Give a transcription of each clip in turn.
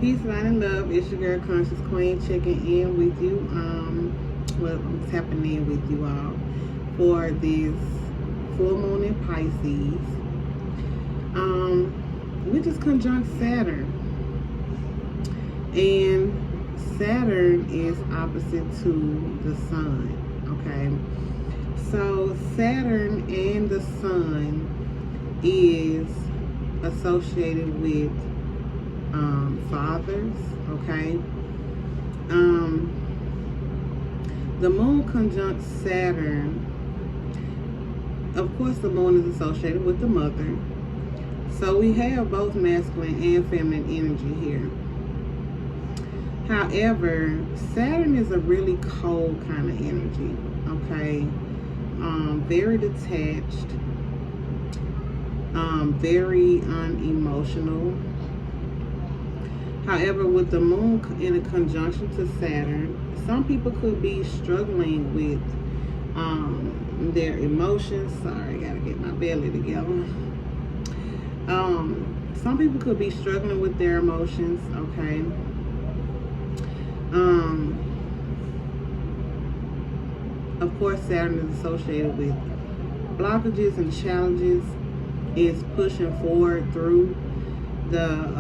Peace, light, and love. It's your girl, Conscious Queen, checking in with you. Well, I'm tapping in with you all for this full moon in Pisces. We just conjunct Saturn, and Saturn is opposite to the Sun. Okay, so Saturn and the Sun is associated with fathers. Okay, the moon conjunct Saturn. Of course, the moon is associated with the mother, so we have both masculine and feminine energy here. However, Saturn is a really cold kind of energy. Okay, very detached, very unemotional. However, with the moon in a conjunction to Saturn, some people could be struggling with their emotions. Sorry, I gotta get my belly together. Some people could be struggling with their emotions. Okay. Of course, Saturn is associated with blockages and challenges. It's pushing forward through the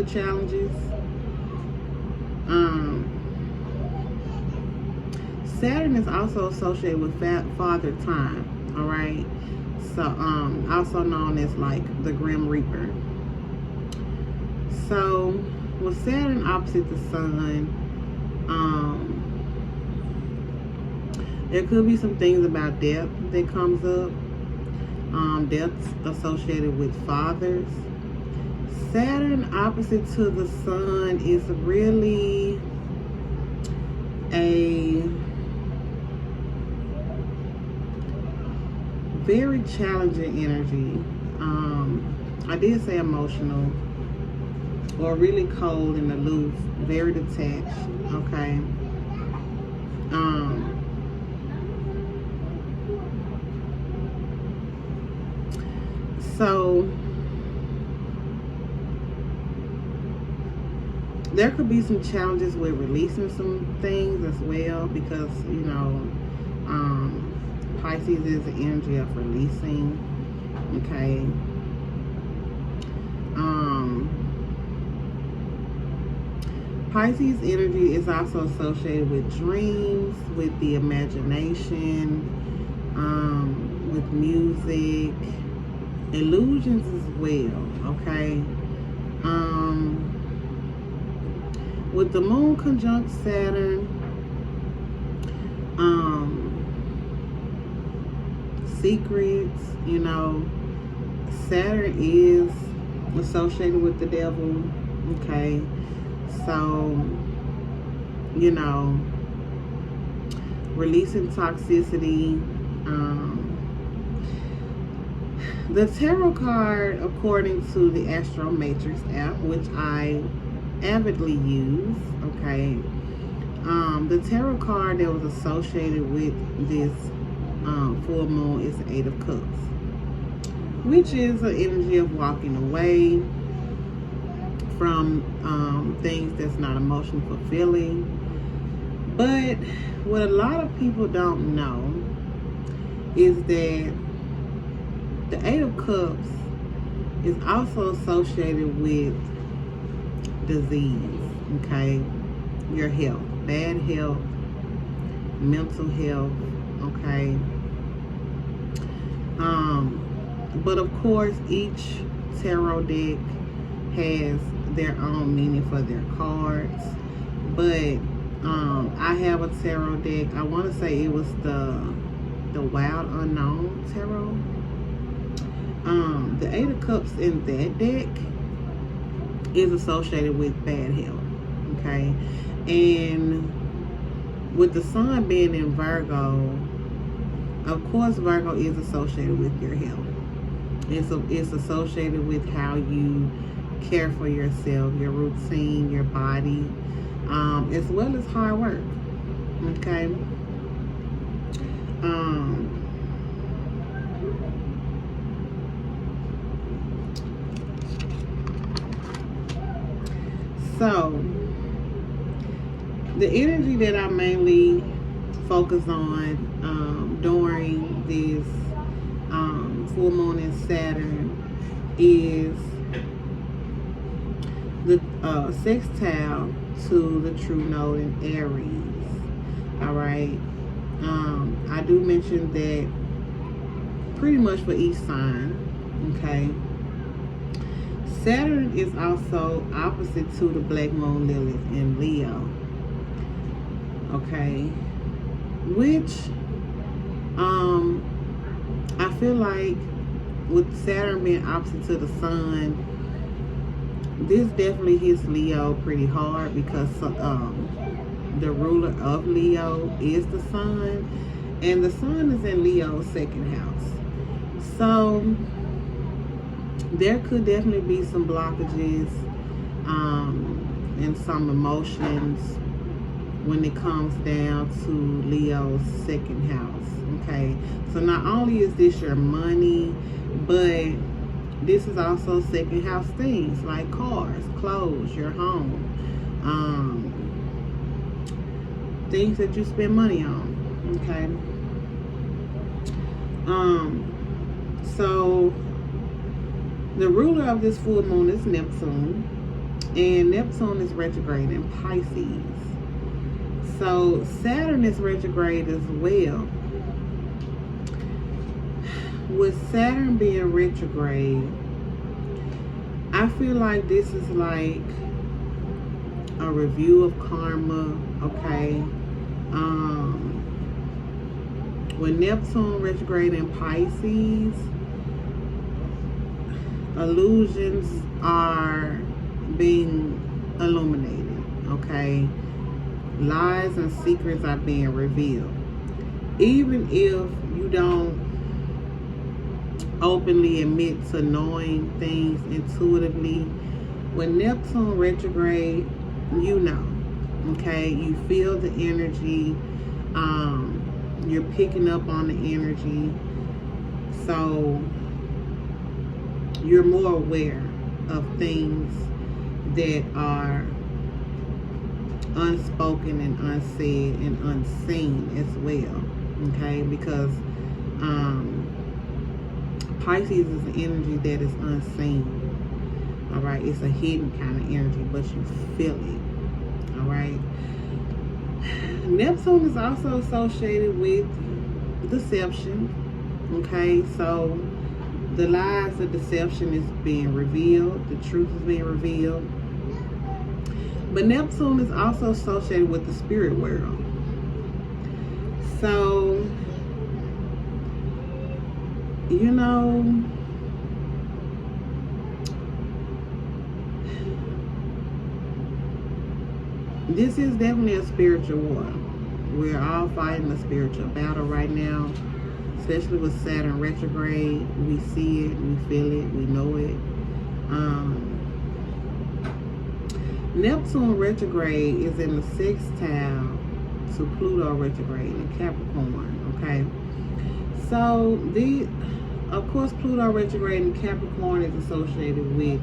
challenges. Saturn is also associated with father time. All right, so also known as like the Grim Reaper. So with Saturn opposite the Sun, there could be some things about death that comes up. Death's associated with fathers. Saturn opposite to the Sun is really a very challenging energy. I did say emotional, or really cold and aloof, very detached. Okay. So there could be some challenges with releasing some things as well, because Pisces is the energy of releasing. Okay. Pisces energy is also associated with dreams, with the imagination, with music, illusions as well. Okay. With the moon conjunct Saturn, secrets, Saturn is associated with the devil. Okay, so releasing toxicity. The tarot card, according to the Astro Matrix app, which I avidly use, okay, the tarot card that was associated with this full moon is the Eight of Cups, which is an energy of walking away from things that's not emotionally fulfilling. But what a lot of people don't know is that the Eight of Cups is also associated with disease. Okay, your health, bad health, mental health. Okay. But of course, each tarot deck has their own meaning for their cards. But I have a tarot deck. I want to say it was the Wild Unknown tarot. The Eight of Cups in that deck is associated with bad health. Okay, and with the Sun being in Virgo, of course Virgo is associated with your health. It's associated with how you care for yourself, your routine, your body, as well as hard work. Okay. So, the energy that I mainly focus on during this full moon in Saturn is the sextile to the true node in Aries. Alright. I do mention that pretty much for each sign. Okay. Saturn is also opposite to the black moon Lilith in Leo. Okay. Which I feel like with Saturn being opposite to the sun, this definitely hits Leo pretty hard because the ruler of Leo is the sun, and the sun is in Leo's second house. So there could definitely be some blockages and some emotions when it comes down to Leo's second house. Okay, so not only is this your money, but this is also second house things like cars, clothes, your home, things that you spend money on. Okay. So the ruler of this full moon is Neptune, and Neptune is retrograde in Pisces. So Saturn is retrograde as well. With Saturn being retrograde, I feel like this is like a review of karma. Okay. When Neptune retrograde in Pisces, illusions are being illuminated. Okay. Lies and secrets are being revealed. Even if you don't openly admit to knowing things intuitively, when Neptune retrograde, you know. Okay, you feel the energy, you're picking up on the energy, so you're more aware of things that are unspoken and unsaid and unseen as well. Okay, because Pisces is an energy that is unseen. Alright, it's a hidden kind of energy, but you feel it. Alright. Neptune is also associated with deception. Okay, so the lies of deception is being revealed, the truth is being revealed. But Neptune is also associated with the spirit world. So, you know, this is definitely a spiritual war. We're all fighting a spiritual battle right now, especially with Saturn retrograde. We see it, we feel it, we know it. Neptune retrograde is in the sextile to Pluto retrograde in Capricorn. Okay, so of course, Pluto retrograde in Capricorn is associated with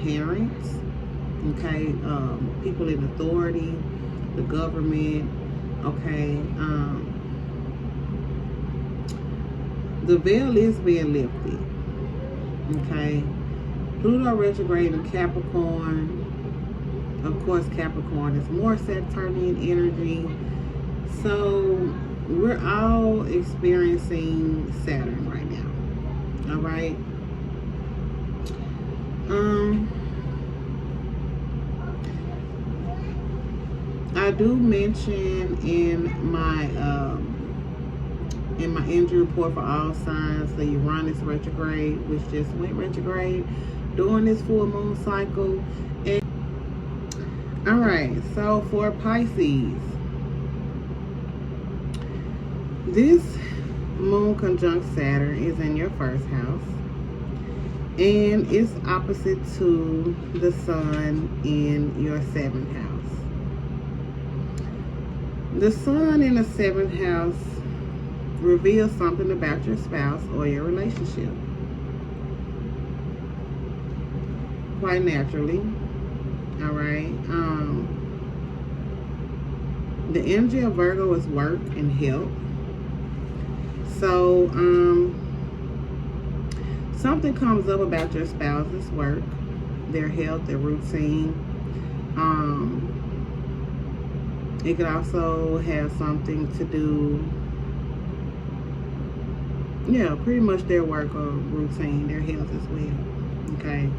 parents. Okay, people in authority, the government. Okay, the veil is being lifted. Okay, Pluto retrograde in Capricorn. Of course, Capricorn is more Saturnian energy. So we're all experiencing Saturn right now. All right. I do mention in my energy report for all signs the Uranus retrograde, which just went retrograde during this full moon cycle. And all right, so for Pisces, this moon conjunct Saturn is in your first house, and it's opposite to the sun in your seventh house. The sun in the seventh house reveals something about your spouse or your relationship. Quite naturally. All right. The energy of Virgo is work and health. So, something comes up about your spouse's work, their health, their routine. It could also have something to do, yeah, pretty much their work or routine, their health as well. Okay.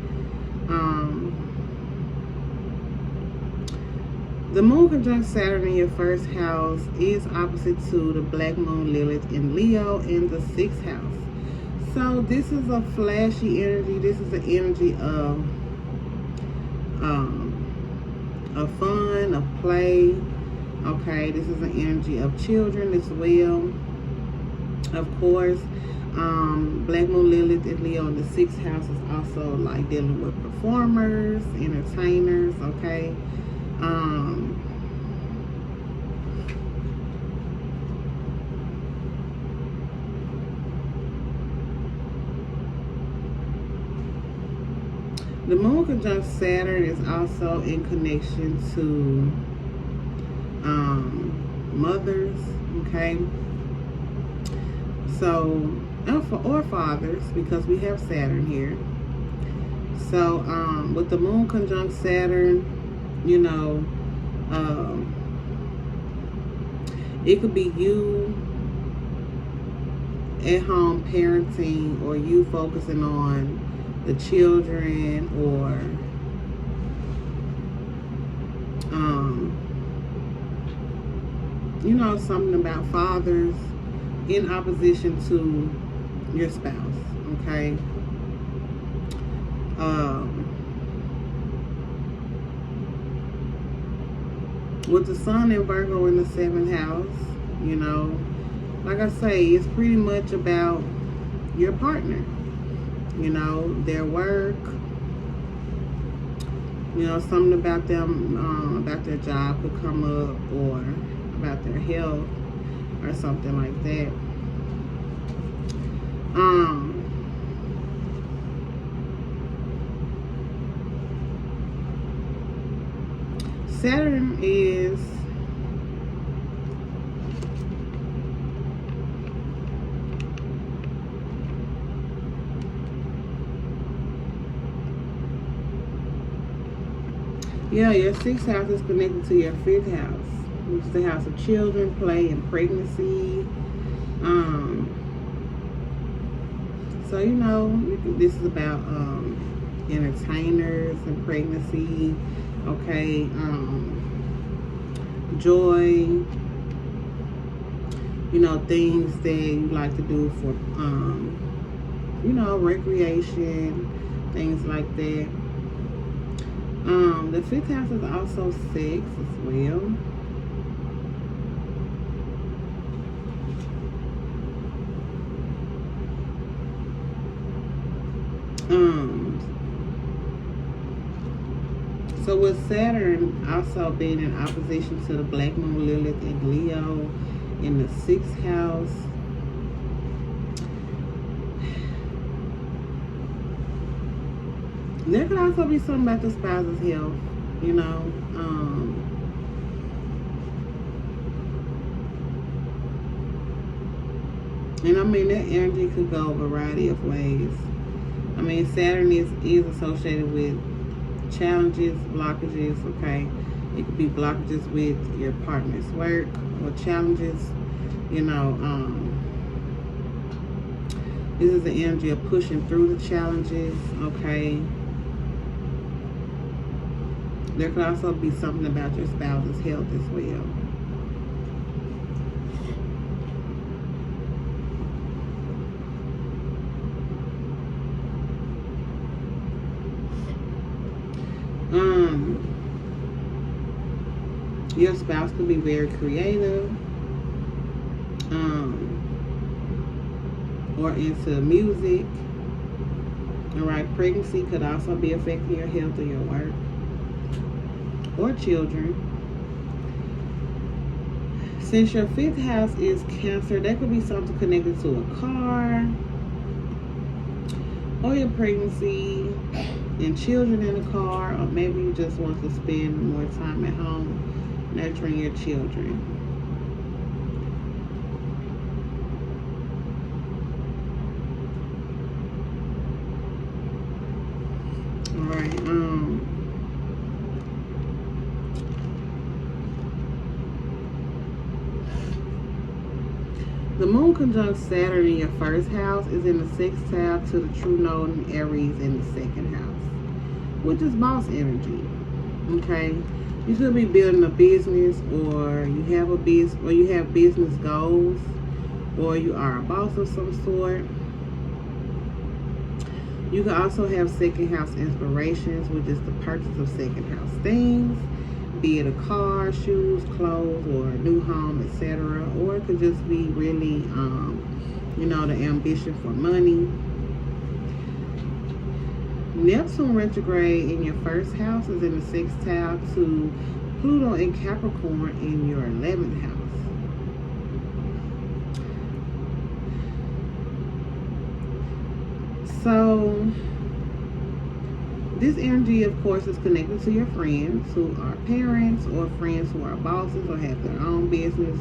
The moon conjunct Saturn in your first house is opposite to the black moon Lilith in Leo in the 6th house. So this is a flashy energy. This is an energy of fun, of play. Okay, this is an energy of children as well. Of course, black moon Lilith in Leo in the 6th house is also like dealing with performers, entertainers. Okay. The moon conjunct Saturn is also in connection to mothers, okay? So, or fathers, because we have Saturn here. So, with the moon conjunct Saturn, you know, it could be you at home parenting, or you focusing on the children, or you know, something about fathers in opposition to your spouse. Okay. With the sun in Virgo in the 7th house, you know, like I say, it's pretty much about your partner. You know, their work, you know, something about them, about their job could come up, or about their health, or something like that. Saturn is your 6th house is connected to your 5th house, which is the house of children, play, and pregnancy. So, you know, this is about entertainers and pregnancy. Okay. Joy. You know, things that you like to do for, you know, recreation, things like that. The 5th house is also sex as well. So with Saturn also being in opposition to the black moon Lilith in Leo in the 6th house, there could also be something about the spouse's health, you know. And I mean, that energy could go a variety of ways. I mean, Saturn is associated with challenges, blockages, okay? It could be blockages with your partner's work, or challenges, you know. This is the energy of pushing through the challenges, okay? There could also be something about your spouse's health as well. Your spouse could be very creative, or into music. All right, pregnancy could also be affecting your health or your work, or children. Since your 5th house is Cancer, that could be something connected to a car, or your pregnancy, and children in the car, or maybe you just want to spend more time at home nurturing your children. All right. The moon conjunct Saturn in your first house is in the sixth house to the true node in Aries in the second house, which is boss energy. Okay, you could be building a business, or you have a business, or you have business goals, or you are a boss of some sort. You can also have second house inspirations, which is the purchase of second house things, be it a car, shoes, clothes, or a new home, etc. Or it could just be really, the ambition for money. Neptune retrograde in your first house is in the sixth house to Pluto and Capricorn in your 11th house. So this energy, of course, is connected to your friends who are parents, or friends who are bosses or have their own business,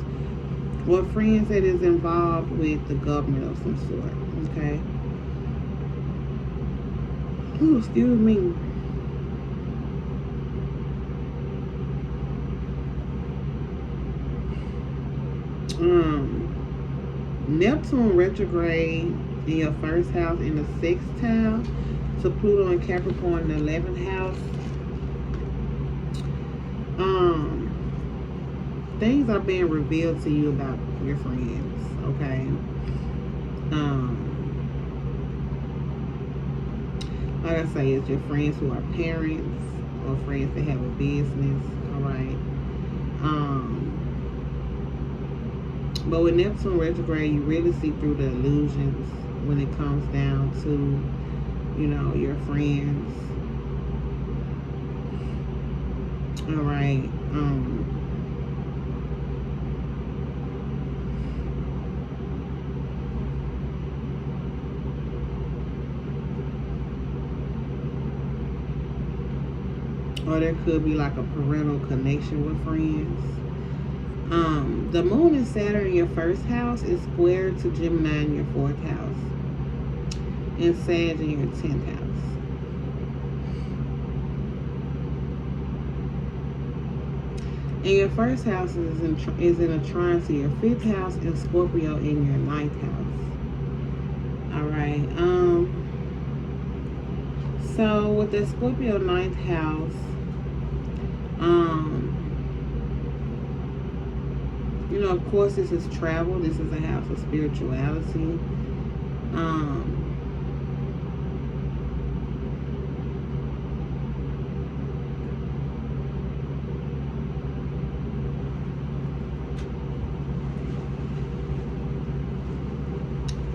or friends that is involved with the government of some sort. Okay. Ooh, excuse me. Neptune retrograde in your first house in the sixth house to Pluto and Capricorn in the 11th house. Things are being revealed to you about your friends, okay? Like I say, it's your friends who are parents, or friends that have a business, all right? But with Neptune retrograde, you really see through the illusions when it comes down to, your friends. All right. Or there could be like a parental connection with friends. The moon and Saturn in your first house is square to Gemini in your fourth house, and Sag in your 10th house. And your first house is in a trine to your 5th house, and Scorpio in your 9th house. All right. So with the Scorpio 9th house, of course, this is travel. This is a house of spirituality.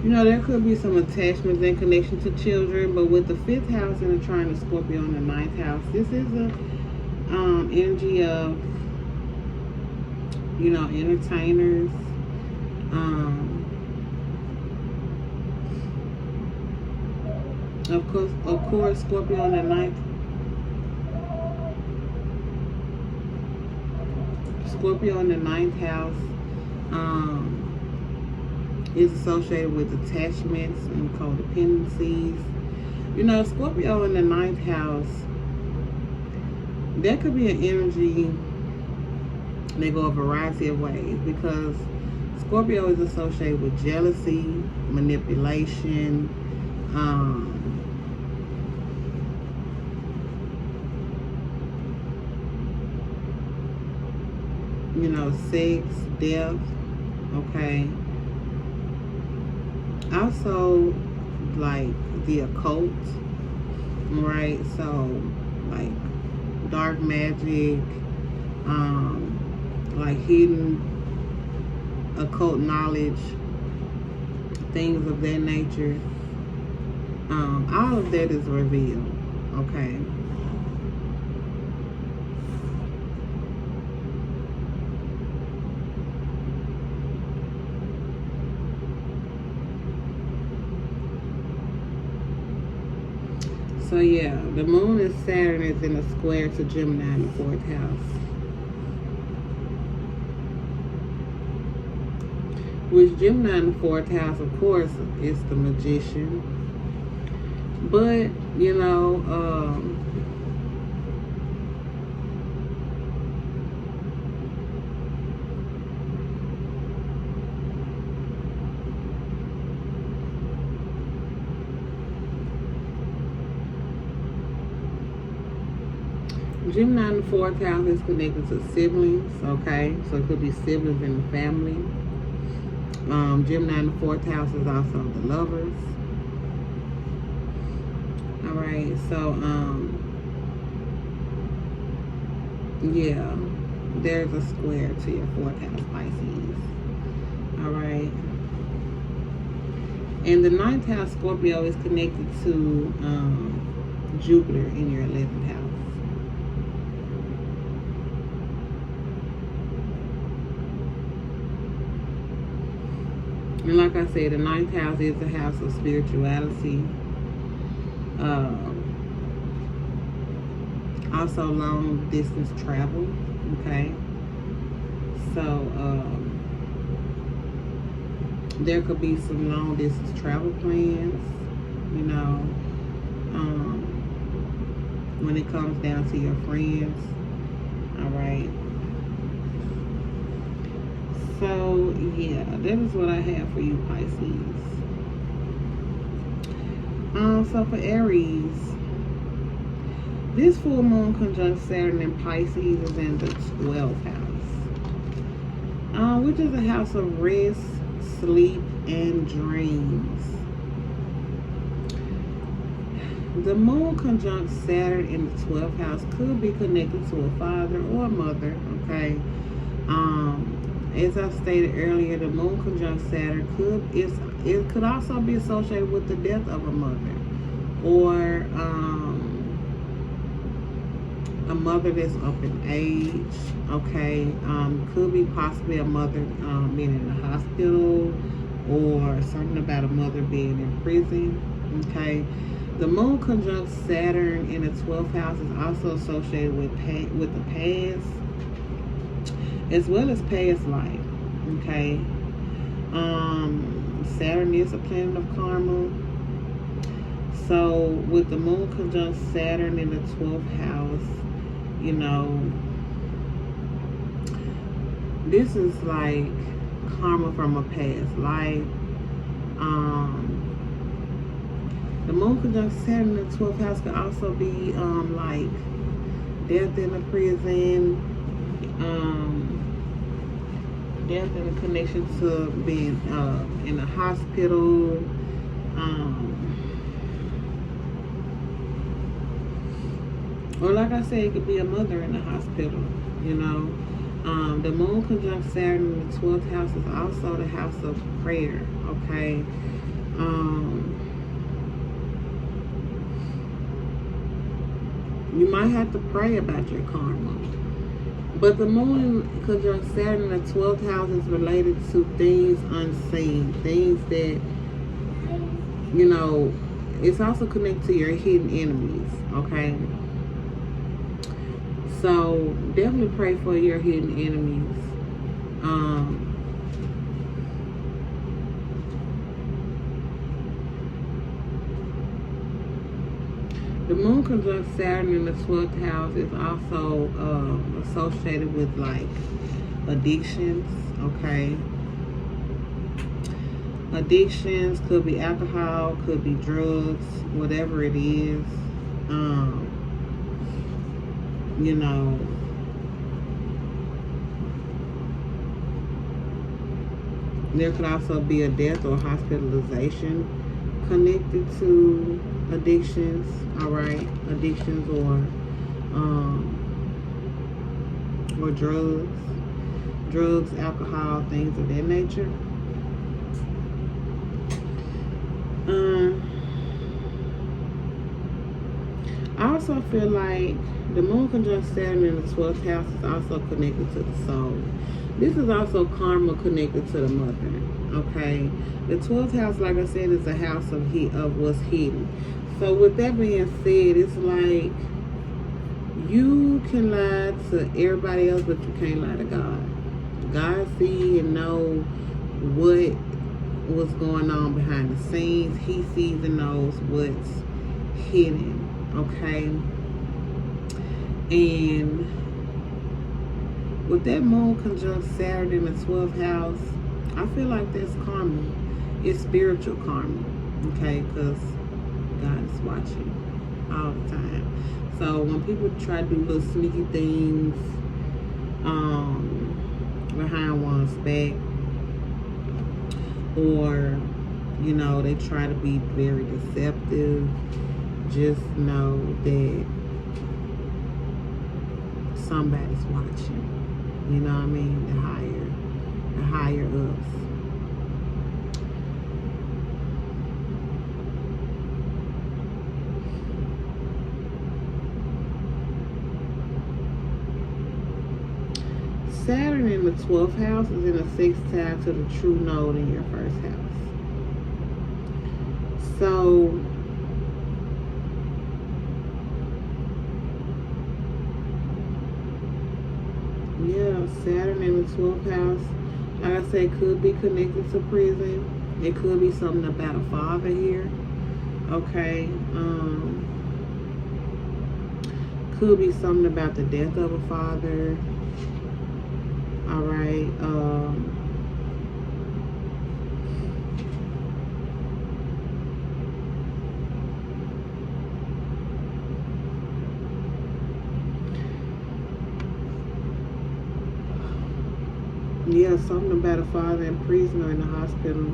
There could be some attachments and connection to children, but with the 5th house and the trine of Scorpio in the 9th house, this is a energy of, entertainers. Of course, Scorpio in the 9th. Scorpio in the 9th house is associated with attachments and codependencies. Scorpio in the 9th house, that could be an energy. They go a variety of ways, because Scorpio is associated with jealousy, manipulation, sex, death, okay? Also, like the occult, right? So, like dark magic, like hidden occult knowledge, things of that nature. All of that is revealed, okay? So yeah, the moon and Saturn is in a square to Gemini in the 4th house. Which Gemini in the 4th house, of course, is the magician. But, you know, Gemini in the 4th house is connected to siblings, okay? So it could be siblings in the family. Gemini in the 4th house is also the lovers. Alright, so, yeah, there's a square to your 4th house, Pisces. Alright. And the 9th house, Scorpio, is connected to Jupiter in your 11th house. And like I said, the 9th house is the house of spirituality. Also long distance travel. Okay. So there could be some long distance travel plans, you know, when it comes down to your friends. Alright. So, yeah, that is what I have for you, Pisces. So for Aries, this full moon conjunct Saturn in Pisces is in the 12th house, which is a house of rest, sleep, and dreams. The moon conjunct Saturn in the 12th house could be connected to a father or a mother, okay? As I stated earlier, the moon conjunct Saturn could also be associated with the death of a mother, or a mother that's up in age. Okay, could be possibly a mother being in the hospital, or something about a mother being in prison. Okay, the moon conjunct Saturn in the 12th house is also associated with the past, as well as past life. Okay. Saturn is a planet of karma. So with the moon conjunct Saturn in the 12th house, you know, this is like karma from a past life. The moon conjunct Saturn in the 12th house could also be like death in a prison, death in a connection to being in a hospital, or like I said, it could be a mother in the hospital, you know. The moon conjunct Saturn in the 12th house is also the house of prayer, okay? You might have to pray about your karma. But the moon conjunct Saturn in the 12th house is related to things unseen, things that, you know, it's also connected to your hidden enemies, okay? So definitely pray for your hidden enemies. The moon conjunct Saturn in the 12th house is also associated with like addictions, okay? Addictions could be alcohol, could be drugs, whatever it is. You know, there could also be a death or hospitalization connected to addictions, all right? Addictions or drugs, alcohol, things of that nature. I also feel like the moon conjunct Saturn in the 12th house is also connected to the soul. This is also karma connected to the mother, okay? The 12th house, like I said, is a house of what's hidden. So with that being said, it's like you can lie to everybody else, but you can't lie to God. God sees and knows what's going on behind the scenes. He sees and knows what's hidden. Okay? And with that moon conjunct Saturn in the 12th house, I feel like that's karma. It's spiritual karma. Okay? Because God is watching all the time. So when people try to do little sneaky things behind one's back, or you know, they try to be very deceptive, just know that somebody's watching. You know what I mean? The higher ups. Saturn in the 12th house is in the 6th house to the true node in your 1st house. So, yeah, Saturn in the 12th house, like I said, could be connected to prison. It could be something about a father here. Okay. Could be something about the death of a father. All right. Yeah, something about a father in prison or in the hospital.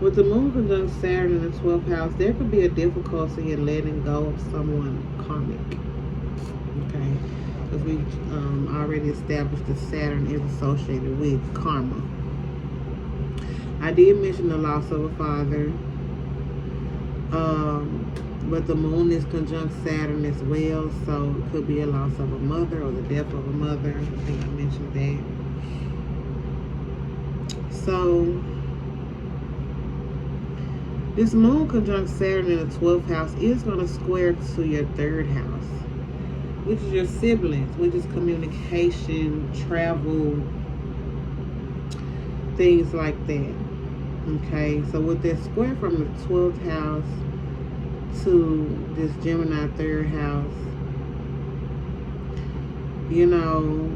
With the moon conjunct Saturn in the 12th house, there could be a difficulty in letting go of someone karmic. Okay? Because we already established that Saturn is associated with karma. I did mention the loss of a father. But the moon is conjunct Saturn as well, so it could be a loss of a mother or the death of a mother. I think I mentioned that. So this moon conjunct Saturn in the 12th house is going to square to your 3rd house, which is your siblings, which is communication, travel, things like that. Okay, so with that square from the 12th house to this Gemini 3rd house, you know,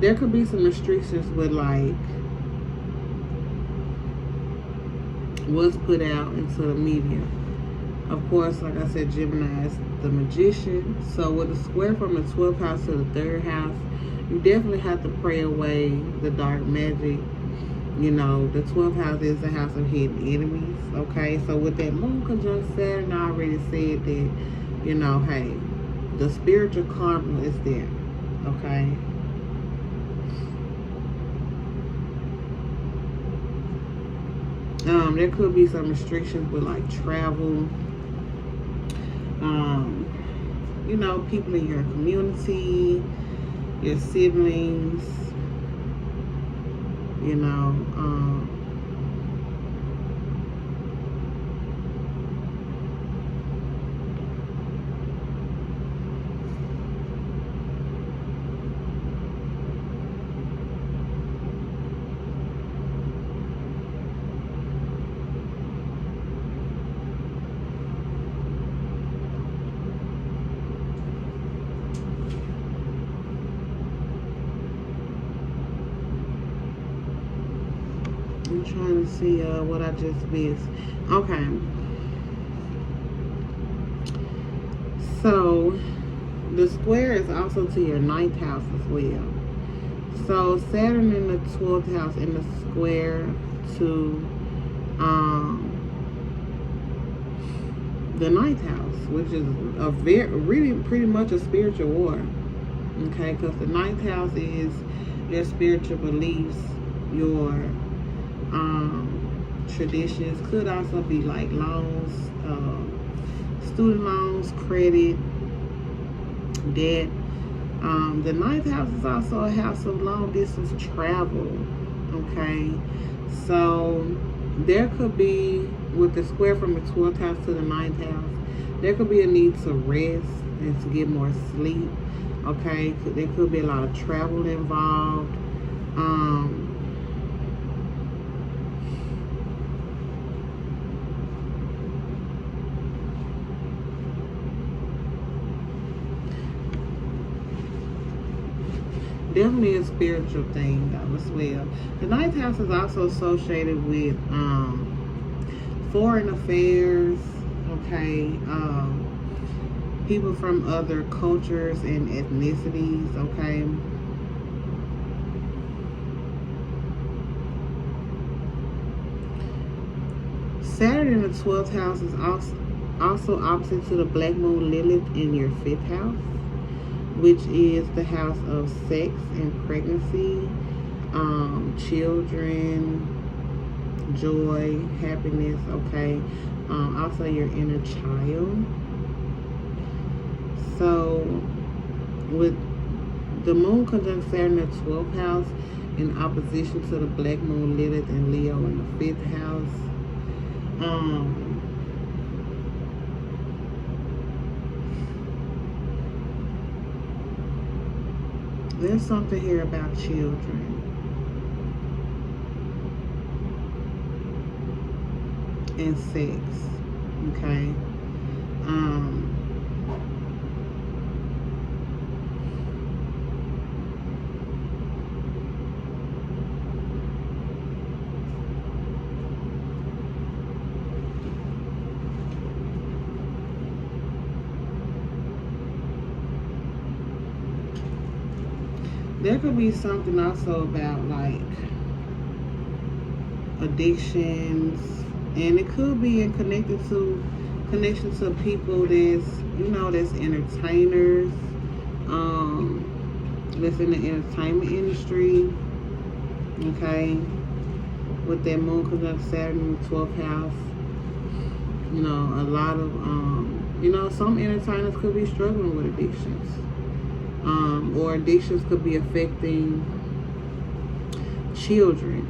there could be some restrictions with like what's put out into the media. Of course, like I said, Gemini is the magician. So with a square from the 12th house to the 3rd house, you definitely have to pray away the dark magic. You know, the 12th house is the house of hidden enemies. Okay, so with that moon conjunct Saturn, I already said that, you know, hey, the spiritual karma is there. Okay. There could be some restrictions with like travel. You know, people in your community, your siblings, you know, I'm trying to see what I just missed. Okay. So the square is also to your 9th house as well. So Saturn in the 12th house in the square to the 9th house, which is a really pretty much a spiritual war. Okay, because the 9th house is your spiritual beliefs, your traditions. Could also be like loans, student loans, credit, debt. The ninth house is also a house of long distance travel. Okay, so there could be, with the square from the 12th house to the ninth house, there could be a need to rest and to get more sleep. Okay, there could be a lot of travel involved. Definitely a spiritual thing though as well. The ninth house is also associated with foreign affairs. Okay, people from other cultures and ethnicities. Okay. Saturn in the 12th house is also opposite to the black moon Lilith in your 5th house, which is the house of sex and pregnancy, children, joy, happiness. Okay, also your inner child. So with the moon conjunct Saturn in the 12th house in opposition to the black moon Lilith and Leo in the 5th house, there's something here about children and sex. Okay. There could be something also about like addictions, and it could be in connection to people that's entertainers, that's in the entertainment industry. Okay, with that moon conjunct Saturn in the 12th house, a lot of some entertainers could be struggling with addictions. Or addictions could be affecting children.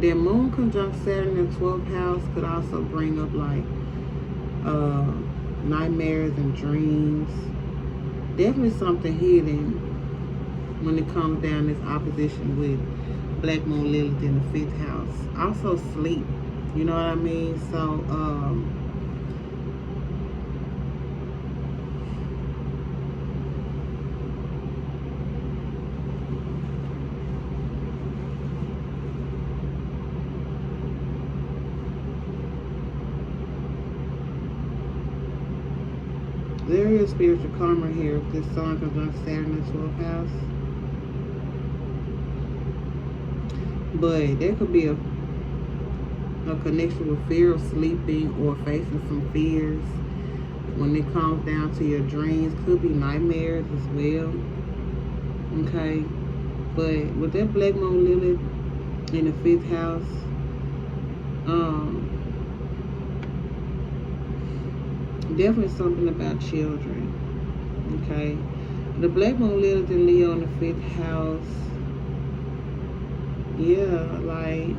Their moon conjunct Saturn in the 12th house could also bring up like nightmares and dreams. Definitely something hidden when it comes down this opposition with black moon Lilith in the 5th house. Also sleep, you know what I mean? So there is spiritual karma here if this sun conjunct Saturn in the 12th house. But there could be a connection with fear of sleeping or facing some fears when it comes down to your dreams. Could be nightmares as well. Okay. But with that black moon Lilith in the 5th house, definitely something about children. Okay. The black moon Lilith and Leo in the 5th house. Yeah, like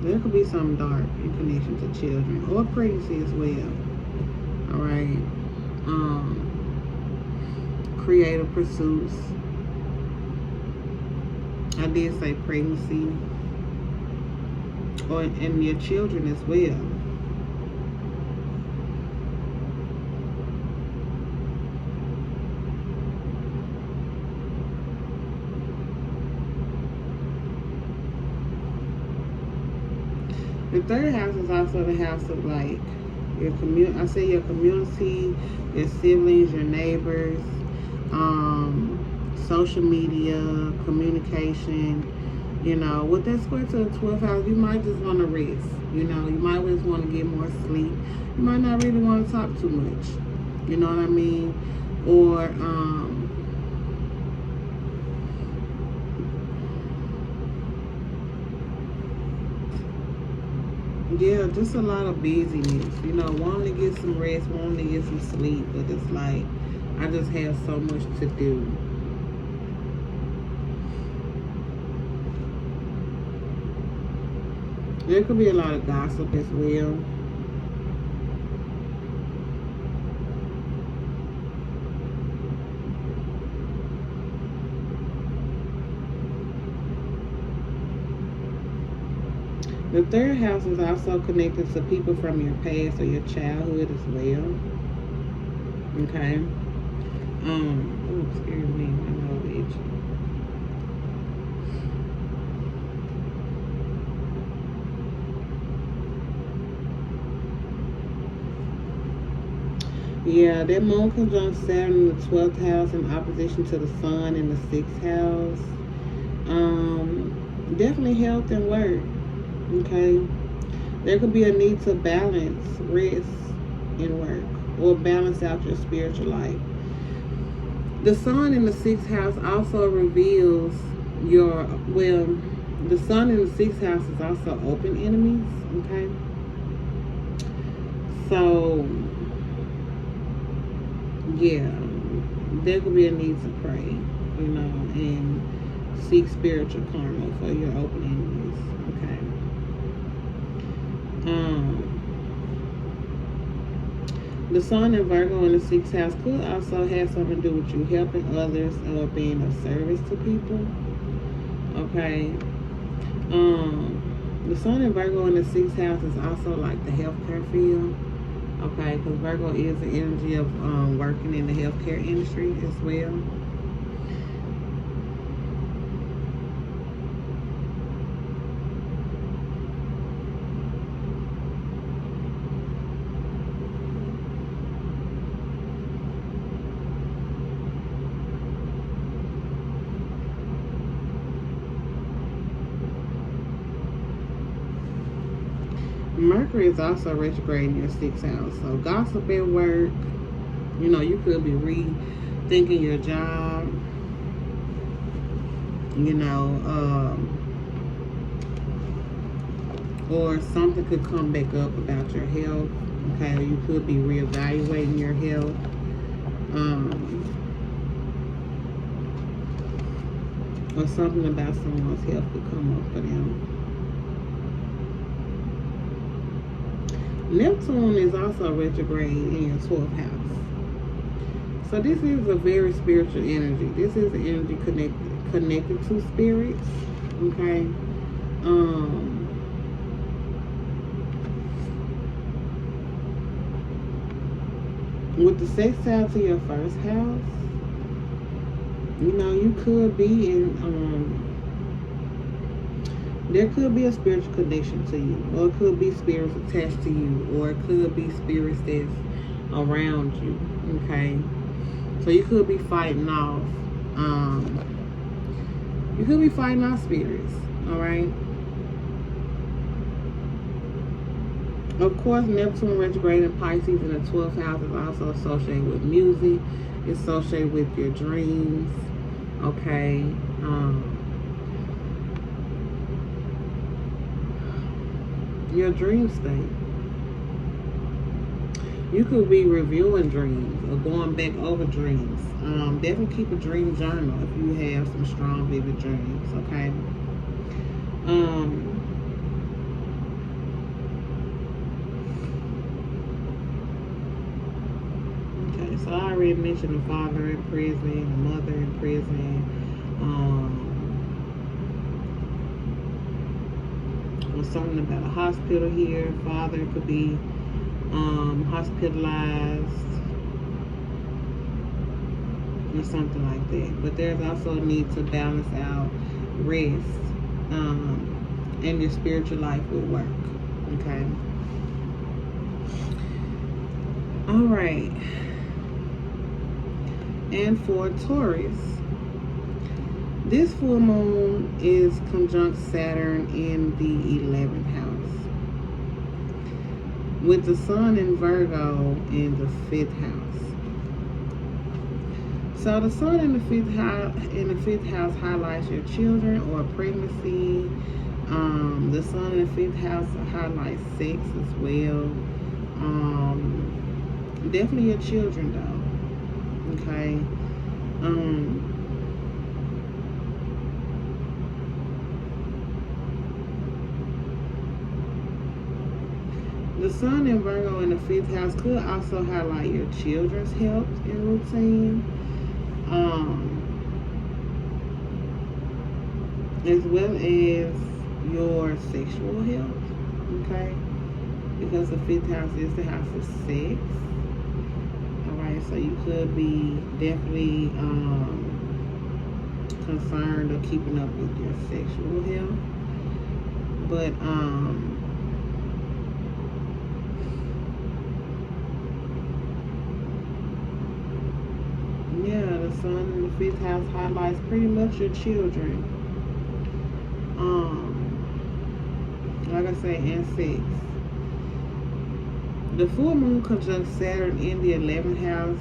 there could be something dark in connection to children or pregnancy as well. Alright. Creative pursuits. I did say pregnancy. And your children as well. The 3rd house is also the house of like your community. I say your community, your siblings, your neighbors, social media, communication. With that square to the 12th house, you might just want to rest. You might just want to get more sleep. You might not really want to talk too much. You know what I mean? Or Yeah, just a lot of busyness. You know, wanting to get some rest, wanting to get some sleep, but it's like I just have so much to do. There could be a lot of gossip as well. The third house is also connected to people from your past or your childhood as well. Okay. Oh, excuse me, my nose itchy. Yeah, that moon conjunct Saturn in the 12th house in opposition to the sun in the 6th house. Definitely health and work. Okay. There could be a need to balance rest and work or balance out your spiritual life. The sun in the 6th house also reveals your, well, the sun in the 6th house is also open enemies. Okay. So, yeah, there could be a need to pray, you know, and seek spiritual karma for your open enemies. Okay. The sun in Virgo in the 6th house could also have something to do with you helping others or being of service to people. Okay. The sun in Virgo in the 6th house is also like the healthcare field. Okay, because Virgo is the energy of working in the healthcare industry as well. Mercury is also retrograde in your 6th house. So gossip at work. You know, you could be rethinking your job. You know, or something could come back up about your health. Okay, or you could be reevaluating your health. Or something about someone's health could come up for them. Neptune is also retrograde in your 12th house. So this is a very spiritual energy. This is an energy connected to spirits. Okay. With the sextile to your first house, you know, you could be in there could be a spiritual connection to you, or it could be spirits attached to you, or it could be spirits that's around you. Okay, so you could be fighting off spirits. All right. Of course, Neptune retrograde in Pisces in the 12th house is also associated with music. It's associated with your dreams. Okay. Your dream state. You could be reviewing dreams or going back over dreams. Definitely keep a dream journal if you have some strong, vivid dreams. Okay. Okay, so I already mentioned the father in prison, the mother in prison. Or something about a hospital here. Father could be hospitalized or something like that. But there's also a need to balance out rest and your spiritual life with work. Okay. All right. And for Taurus, this full moon is conjunct Saturn in the 11th house, with the sun in Virgo in the 5th house. So the sun in the 5th house highlights your children or pregnancy, The sun in the 5th house highlights sex as well. Definitely your children though. Okay. The sun in Virgo in the 5th house could also highlight your children's health and routine. As well as your sexual health, okay? Because the 5th house is the house of sex. Alright, so you could be definitely concerned or keeping up with your sexual health. But yeah, the sun in the 5th house highlights pretty much your children. Like I say, and sex. The full moon conjunct Saturn in the 11th house.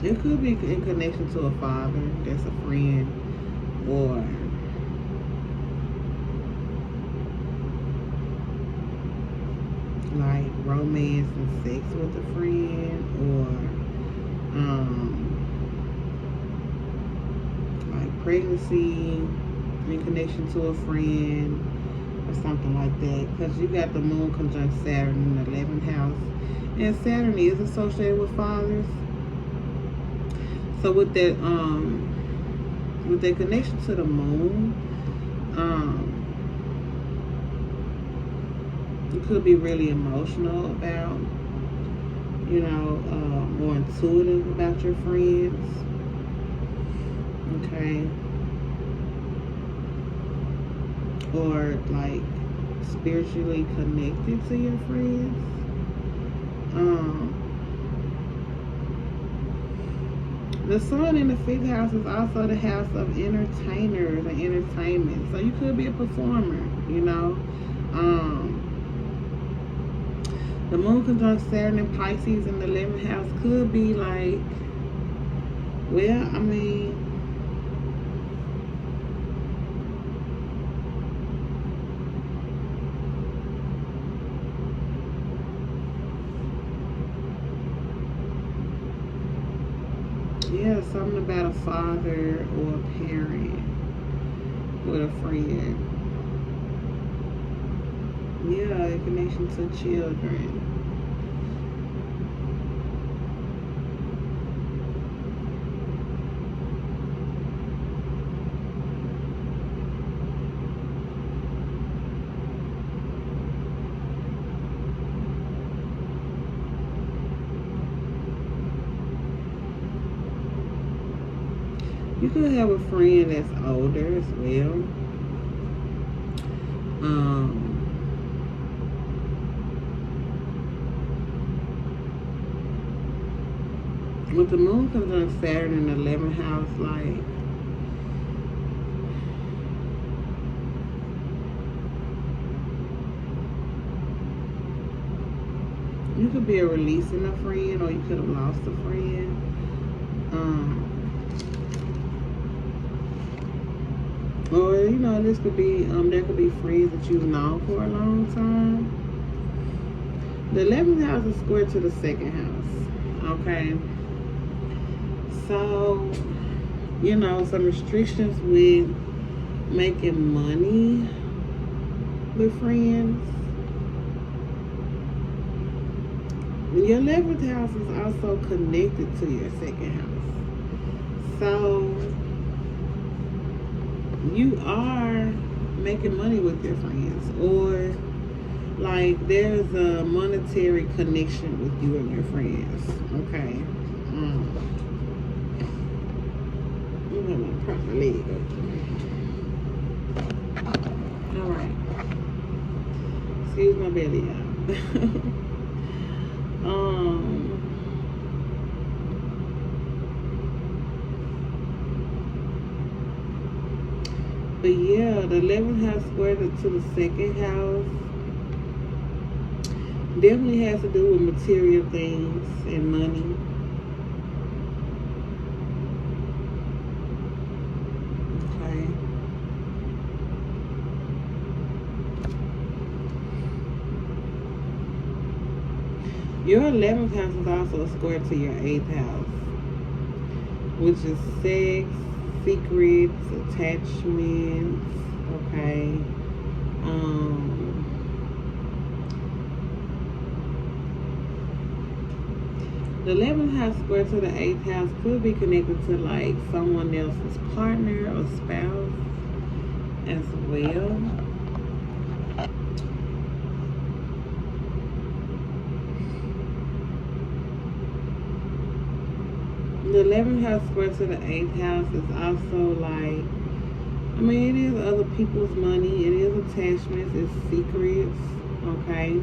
It could be in connection to a father that's a friend, or like romance and sex with a friend, or like pregnancy in connection to a friend or something like that. Because you got the moon conjunct Saturn in the 11th house, and Saturn is associated with fathers. So with that connection to the moon, you could be really emotional about, you know, more intuitive about your friends. Okay. Or like spiritually connected to your friends. The sun in the 5th house is also the house of entertainers and entertainment. So you could be a performer, you know. The moon conjunct Saturn and Pisces in the 11th house could be like, well, I mean, yeah, something about a father or a parent with a friend. Yeah, in connection to children. You could have a friend that's older as well. With the moon conjunct Saturn in the 11th house, like, you could be releasing a friend, or you could have lost a friend. Or, you know, this could be, there could be friends that you've known for a long time. The 11th house is square to the 2nd house, okay? So, you know, some restrictions with making money with friends. Your 11th house is also connected to your 2nd house. So, you are making money with your friends, or like there's a monetary connection with you and your friends. Okay. I'm gonna prop my leg up. Alright. Excuse my belly out. But yeah, the 11th house squared to the second house definitely has to do with material things and money. Okay. Your 11th house is also squared to your 8th house, which is sex, secrets, attachments. Okay. The 11th house square to the 8th house could be connected to like someone else's partner or spouse as well. The 11th house square to the 8th house is also like, I mean, it is other people's money, it is attachments, it's secrets, okay?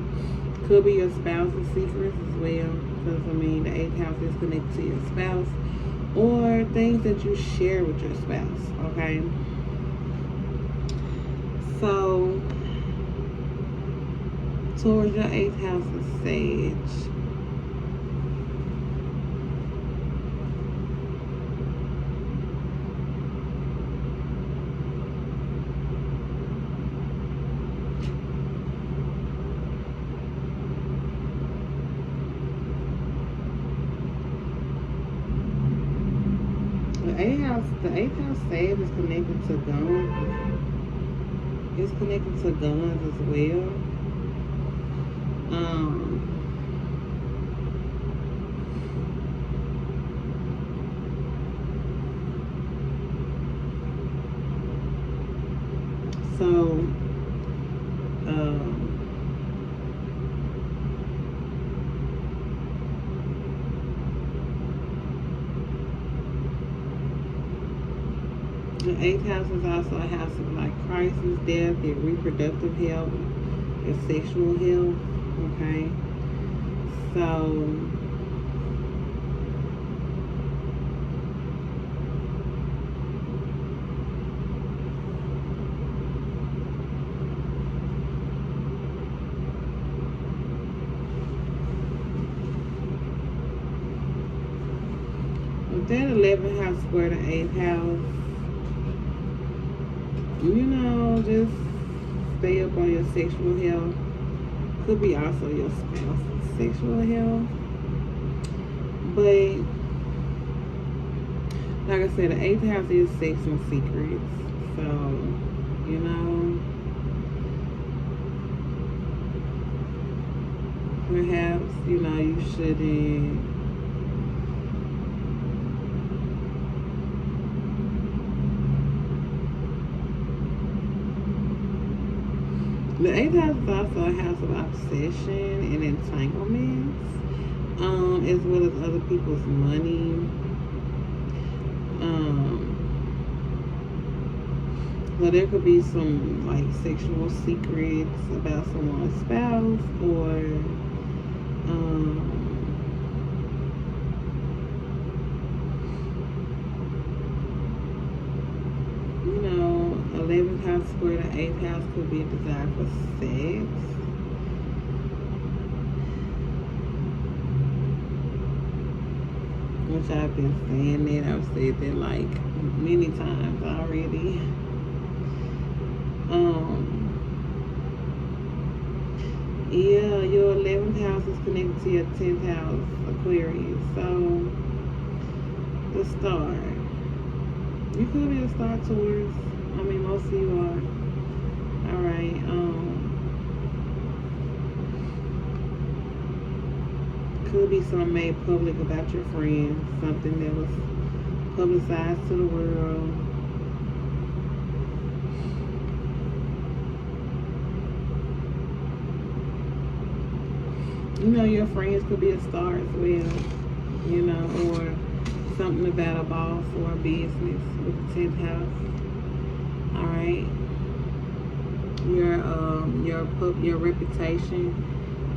Could be your spouse's secrets as well, because I mean, the 8th house is connected to your spouse, or things that you share with your spouse, okay? So, towards your 8th house is Sage. The eighth house Sage is connected to guns. It's connected to guns as well. So, the 8th house is also a house of like crisis, death, your reproductive health, your sexual health, okay? So, with that 11th house square the 8th house, you know, just stay up on your sexual health. Could be also your spouse's sexual health. But, like I said, the 8th house is sex and secrets. So, you know, perhaps, you know, you shouldn't The 8th house is also a house of obsession and entanglements, as well as other people's money. So there could be some like sexual secrets about someone's spouse, or you know, 11th house square the 8th house could be a desire for sex. Which I've been saying that. I've said that like many times already. Yeah, your 11th house is connected to your 10th house, Aquarius. So, the star. You could be a star, Taurus. I mean, most of you are. Alright, could be something made public about your friends. Something that was publicized to the world. You know, your friends could be a star as well. You know, or something about a boss or a business with the 10th house. All right, your reputation.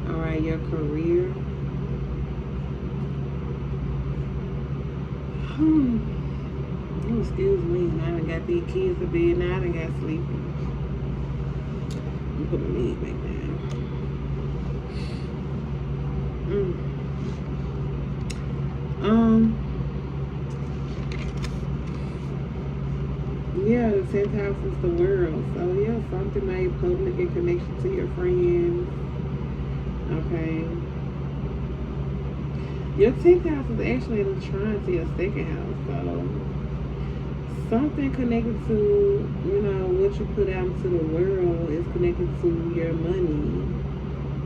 All right, your career. Oh, excuse me. I done got these kids to bed now. I done got sleepy. Put my leg back down. Yeah, the 10th house is the world. So yeah, something made public in connection to your friends. Okay. Your 10th house is actually in the trine to your 2nd house. So something connected to, what you put out into the world is connected to your money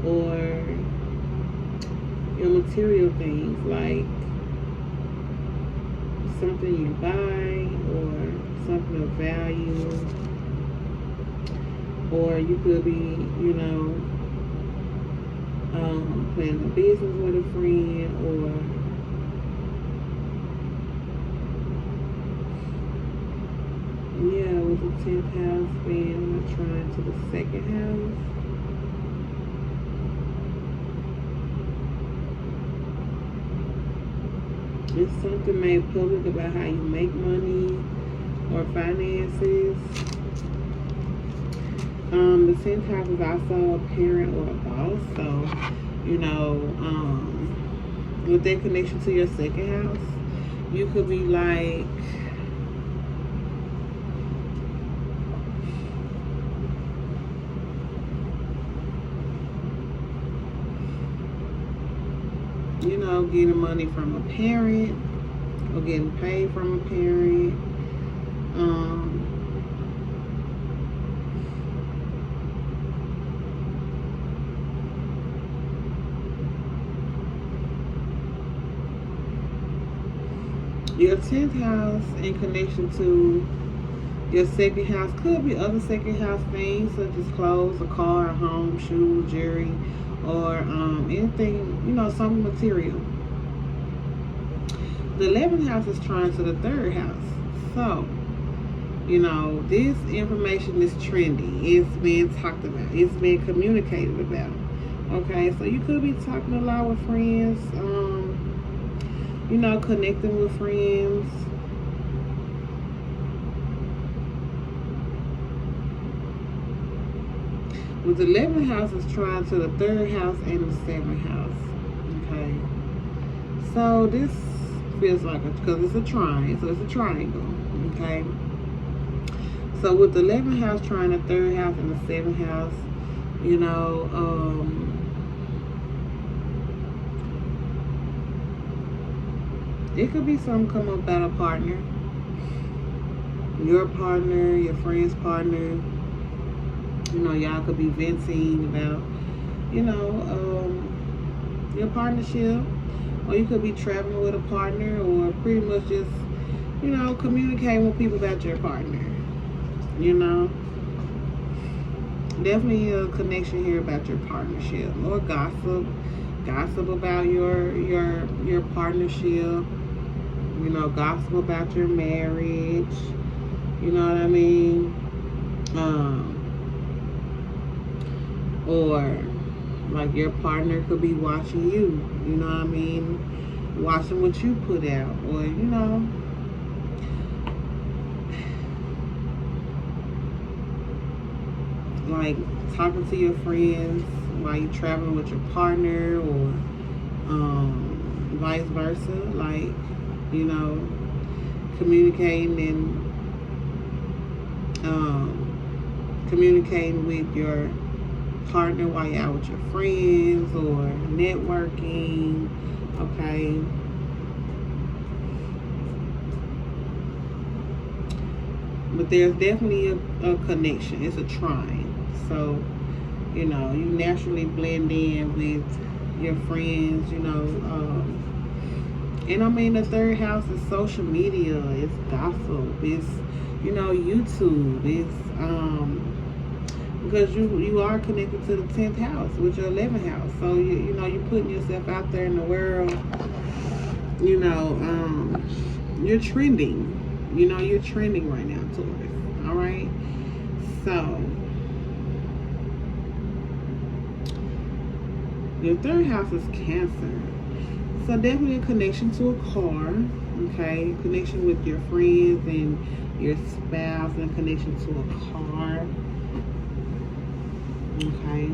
or your material things, like something you buy or something of value, or you could be, planning a business with a friend, or with the 10th house being trying to the 2nd house. It's something made public about how you make money or finances. The 10th house is also a parent or a boss. So, with that connection to your 2nd house, you could be like, getting money from a parent or getting paid from a parent. Your 10th house in connection to your 2nd house could be other 2nd house things such as clothes, a car, a home, shoes, jewelry, or anything, something material. The 11th house is trying to the 3rd house. So, this information is trendy. It's being talked about. It's being communicated about. Okay, so you could be talking a lot with friends, connecting with friends. With the 11th house is trying to the 3rd house and the 7th house. Okay, so this feels like because it's a trine, so it's a triangle. Okay, so with the 11th house trying the 3rd house and the 7th house, it could be something come up about a partner, your partner, your friend's partner. Y'all could be venting about, your partnership, or you could be traveling with a partner, or pretty much just, communicating with people about your partner. Definitely a connection here about your partnership, or gossip about your partnership. Gossip about your marriage. You know what I mean? Or like your partner could be watching you, watching what you put out, or like talking to your friends while you're traveling with your partner, or vice versa, like communicating with your partner while you're out with your friends, or networking. Okay, but there's definitely a connection. It's a trine, so you naturally blend in with your friends. And I mean, the 3rd house is social media, it's gossip, it's YouTube, it's because you are connected to the 10th house with your 11th house. So you're putting yourself out there in the world. You're trending. You're trending right now, Taurus. All right. So your 3rd house is Cancer. So definitely a connection to a car. Okay, connection with your friends and your spouse, and connection to a car. Okay.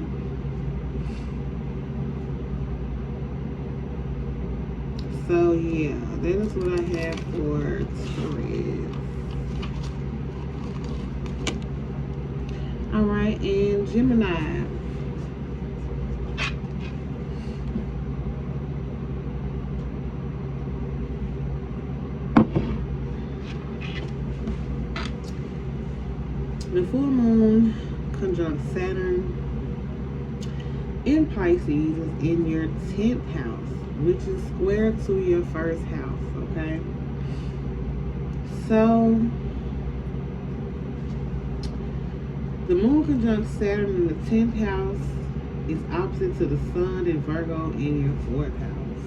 So yeah, that is what I have for Taurus. Alright, and Gemini. The full moon conjunct Saturn in Pisces is in your 10th house, which is square to your first house, okay? So, the moon conjunct Saturn in the 10th house is opposite to the sun in Virgo in your 4th house.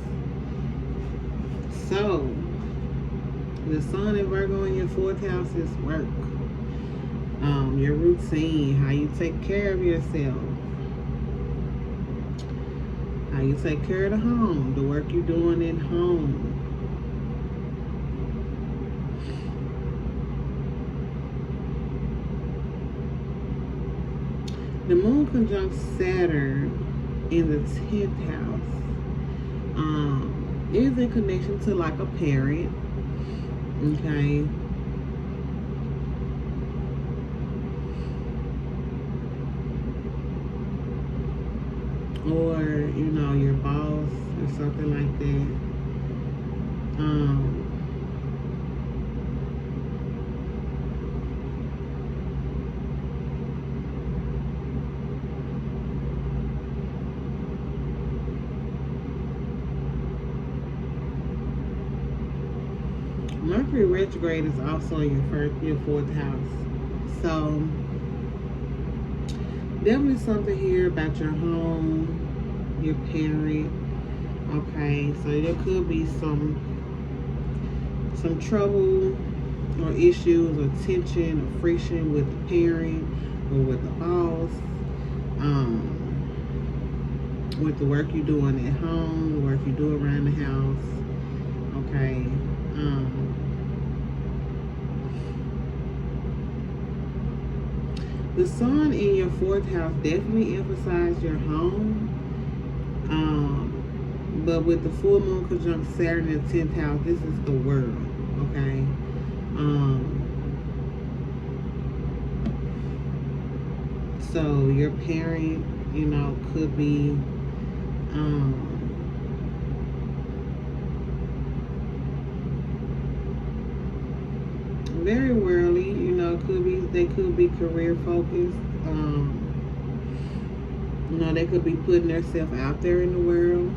So, the sun in Virgo in your 4th house is work. Your routine, how you take care of yourself, how you take care of the home, the work you're doing at home. The moon conjunct Saturn in the 10th house is in connection to like a parent, okay? Or, you know, your boss or something like that. Mercury retrograde is also in your 4th house. So definitely something here about your home, your parent. Okay, so there could be some trouble or issues or tension or friction with the parent or with the boss, with the work you're doing at home, the work you do around the house. Okay. The sun in your 4th house definitely emphasizes your home. But with the full moon conjunct Saturn in the 10th house, this is the world. Okay. So your parent, you know, could be very worldly, you know, they could be career focused. You know, they could be putting themselves out there in the world.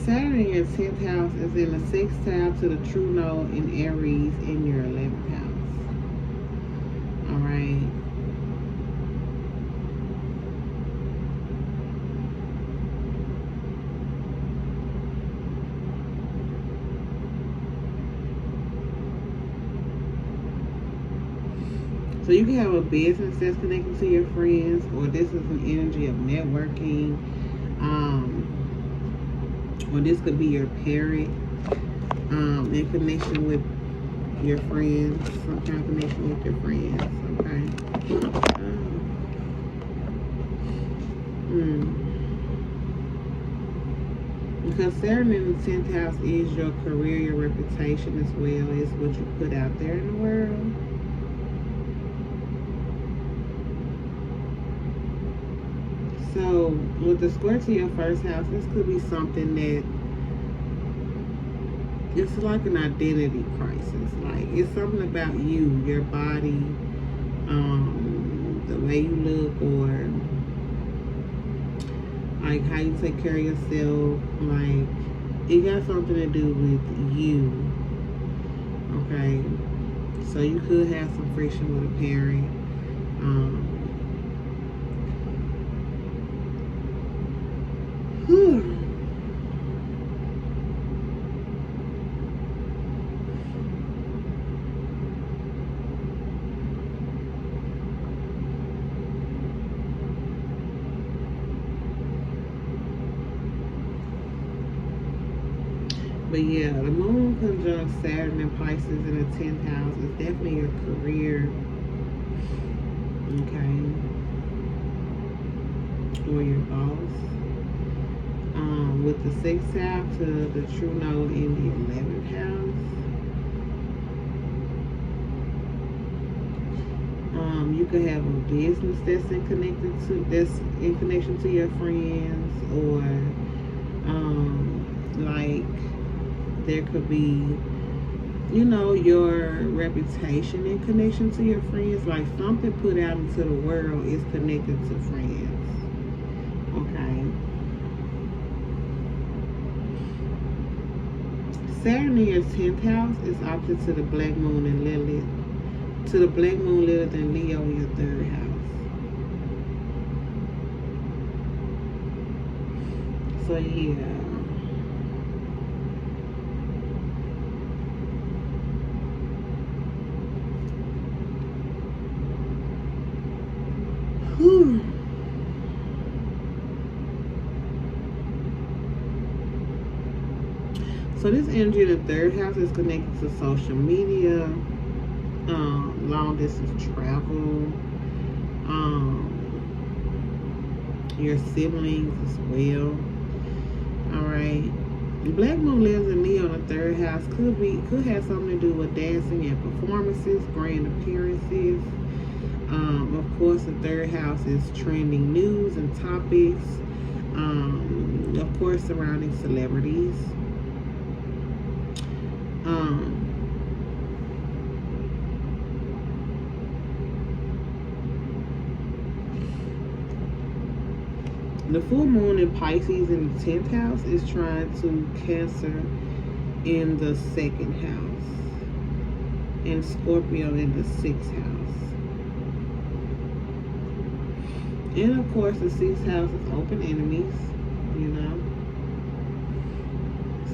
Saturn in your 10th house is in the 6th house to the true node in Aries in your 11th house. Alright. So you can have a business that's connected to your friends, or this is an energy of networking. Or this could be your parent in connection with your friends, some kind of connection with your friends, okay? Because Saturn in the 10th house is your career, your reputation as well, is what you put out there in the world. So, with the square to your first house, this could be something that it's like an identity crisis. Like, it's something about you, your body, the way you look, or like how you take care of yourself. Like, it got something to do with you. Okay? So, you could have some friction with a parent. But yeah, the moon conjunct Saturn and Pisces in the 10th house is definitely your career, okay, or your boss. With the 6th house to the true node in the 11th house. You could have a business that's in connection to your friends, or like there could be, you know, your reputation in connection to your friends, like something put out into the world is connected to friends. Okay. Saturn in your 10th house is opposite to the black moon and Lilith. To the black moon, Lilith, and Leo in your 3rd house. So yeah. Whew. So this energy in the 3rd house is connected to social media, long distance travel, your siblings as well. Alright. Black moon lives in Leo in the 3rd house. Could have something to do with dancing and performances, grand appearances. Of course, the 3rd house is trending news and topics. Of course, surrounding celebrities. The full moon in Pisces in the 10th house is trying to Cancer in the 2nd house, and Scorpio in the 6th house. And of course, the 6th house is open enemies, you know.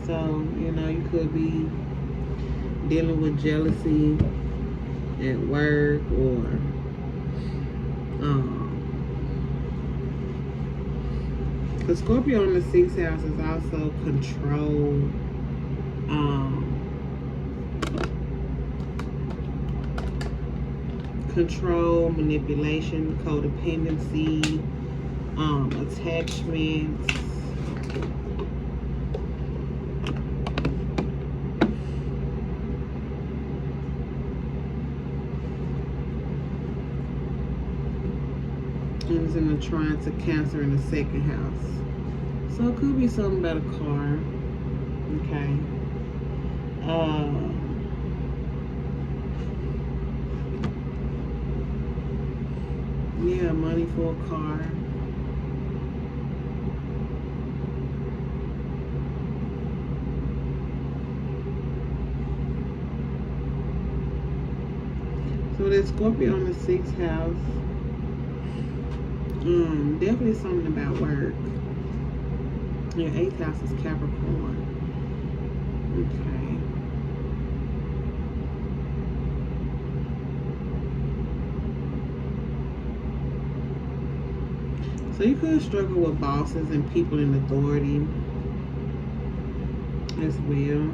So, you know, you could be dealing with jealousy at work, or the Scorpio in the 6th house is also control, control, manipulation, codependency, attachments. And it's in the trine to Cancer in the 2nd house. So it could be something about a car. Okay. Yeah, money for a car. So there's Scorpio in the 6th house. Definitely something about work. Your 8th house is Capricorn. Okay. So you could struggle with bosses and people in authority as well.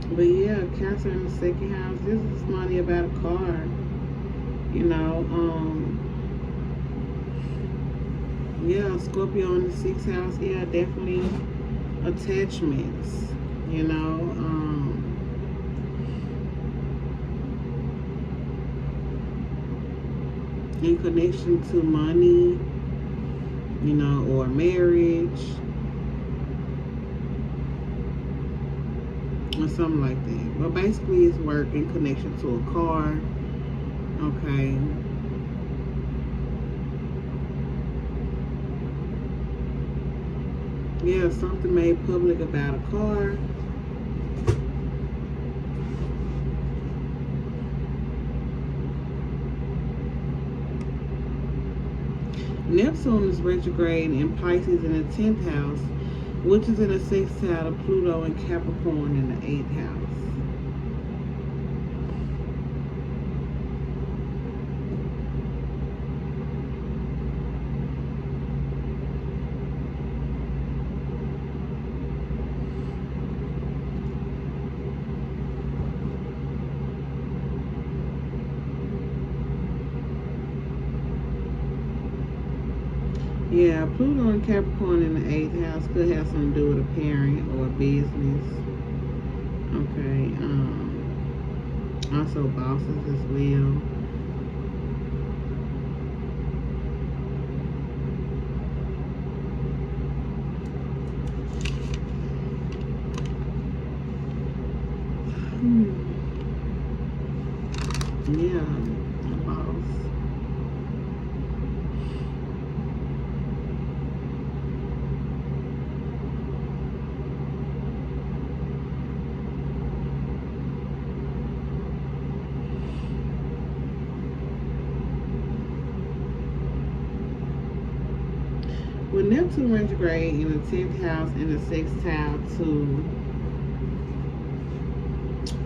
But yeah, Cancer in the 2nd house, this is money about a car. You know, yeah, Scorpio in the 6th house, yeah, definitely attachments, you know, in connection to money, you know, or marriage, or something like that. But basically it's work in connection to a car. Okay. Yeah, something made public about a car. Neptune is retrograde in Pisces in the 10th house, which is in the 6th house of Pluto and Capricorn in the 8th house. Yeah, Pluto and Capricorn in the 8th house could have something to do with a parent or a business. Okay. Also bosses as well. Yeah, a boss. With Neptune retrograde in the 10th house and the 6th house to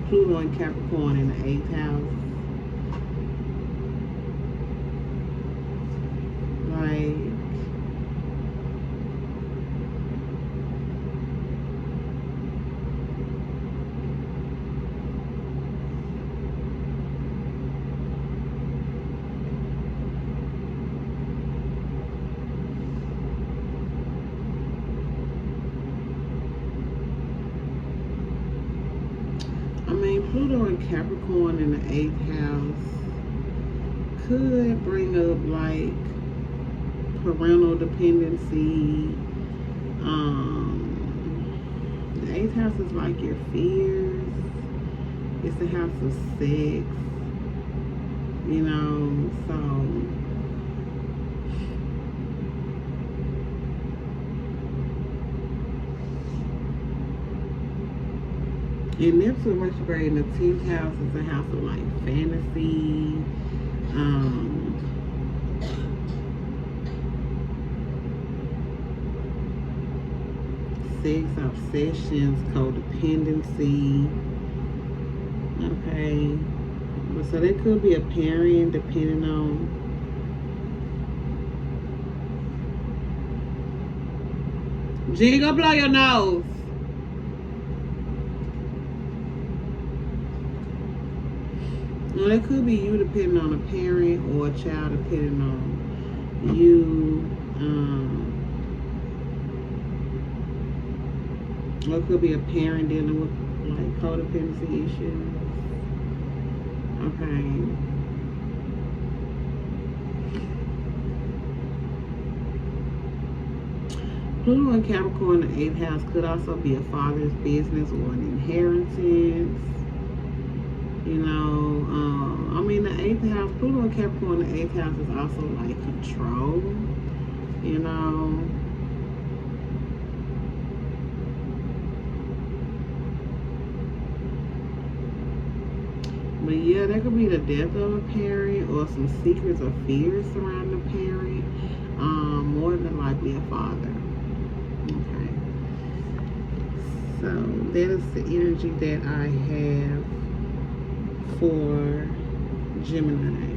Pluto and Capricorn in the 8th house, like, Pluto and Capricorn in the 8th house could bring up like parental dependency. The 8th house is like your fears. It's the house of sex, you know, so and Neptune retrograde in the 10th house is a house of like fantasy, sex obsessions, codependency. Okay, so there could be a parent depending on G, go blow your nose. Well, it could be you depending on a parent or a child depending on you. Or it could be a parent dealing with like codependency issues. Okay. Pluto and Capricorn in the 8th house could also be a father's business or an inheritance. You know, the 8th house, Pluto and Capricorn in the 8th house is also like control, you know. But yeah, that could be the death of a parent or some secrets or fears surrounding a parent. More than likely a father. Okay. So that is the energy that I have for Gemini.